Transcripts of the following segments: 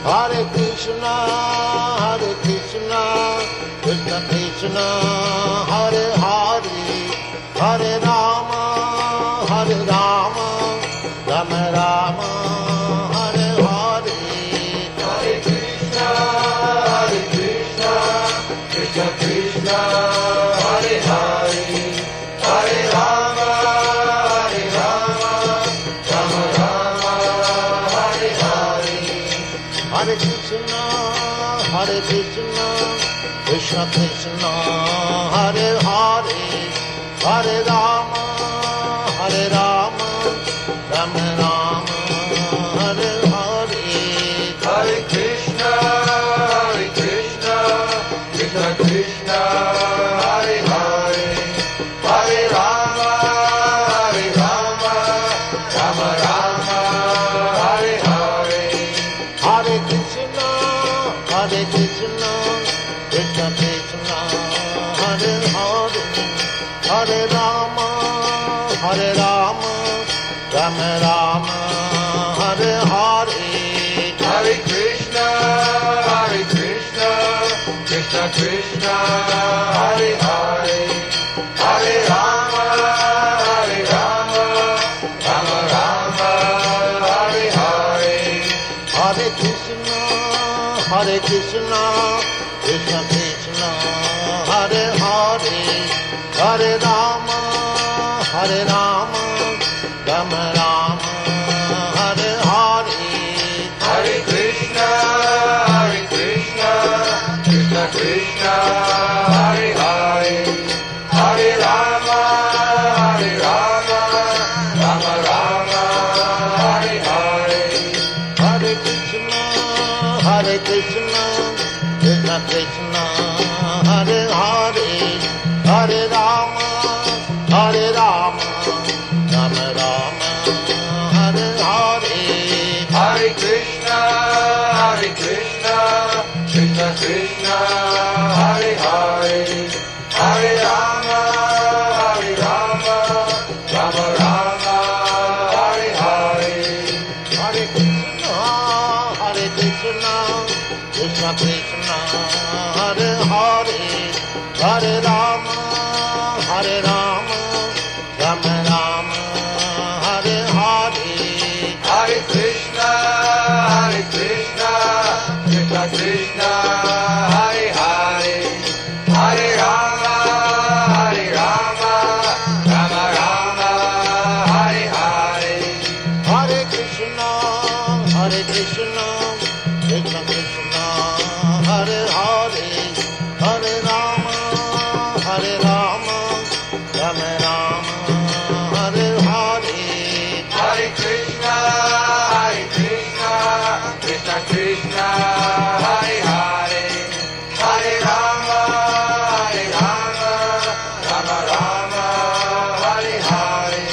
Hare Krishna, Krishna Krishna, Hare Hare, Hare Rama, Rama Rama, Hare Hare. Hare Krishna, Krishna Krishna, Hare Hare, Hare Rama, Rama Rama, Hare Hare. Hare Krishna, Krishna Krishna, Hare Hare, Hare Rama, Rama Rama, Hare Hare. Hare Krishna, Krishna Krishna, Hare Hare, Hare Rama, Rama Rama, Hare Hare. Hare Krishna, Krishna Krishna, Hare Hare, Hare Rama, Rama Rama, Hare Hare. Hare Krishna, Krishna Krishna, Hare Hare, Hare Rama, Rama Rama, Hare Hare. Hare Krishna, Krishna Krishna, Hare Hare, Hare Rama, Rama Rama, Hare Hare. Hare Krishna, Krishna Krishna, Hare Hare, Hare Rama, Rama Rama, Hare Hare. Hare Krishna, Krishna Krishna, Hare Hare, Hare Rama, Rama Rama, Hare Hare. Hare Krishna, Krishna Krishna, Hare Hare, Hare Rama, Rama Rama, Hare Hare. Hare Krishna, Krishna Krishna, Hare Hare, Hare Rama, Rama Rama, Hare Hare. Hare Krishna, Krishna Krishna, Hare Hare, Hare Rama, Rama Rama, Hare Hare. Hare Krishna, Krishna Krishna, Hare Hare, Hare Rama, Rama Rama, Hare Hare. Hare Krishna, Krishna Krishna, Hare Hare, Hare Rama, Rama Rama, Hare Hare. Hare Krishna, Krishna Krishna, Hare Hare, Hare Rama, Rama Rama, Hare Hare.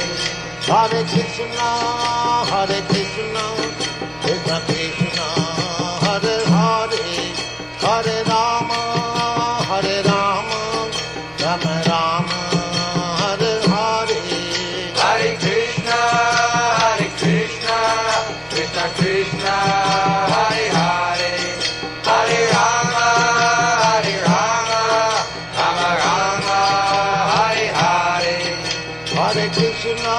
Hare Krishna, Krishna Krishna, Hare Hare, Hare Rama, Rama Rama, Hare Hare. Hare Krishna,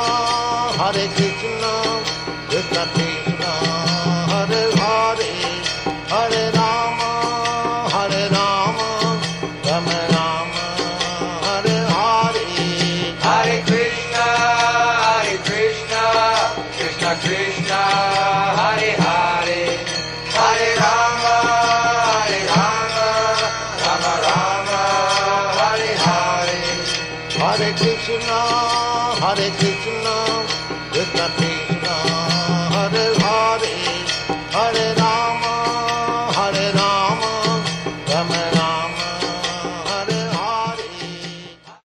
Krishna Krishna, Hare Hare, Hare Rama, Rama Rama, Hare Hare. Hare Krishna, Krishna Krishna, Hare Hare, Hare Rama, Rama Rama, Hare Hare. Hare Krishna, Krishna Krishna,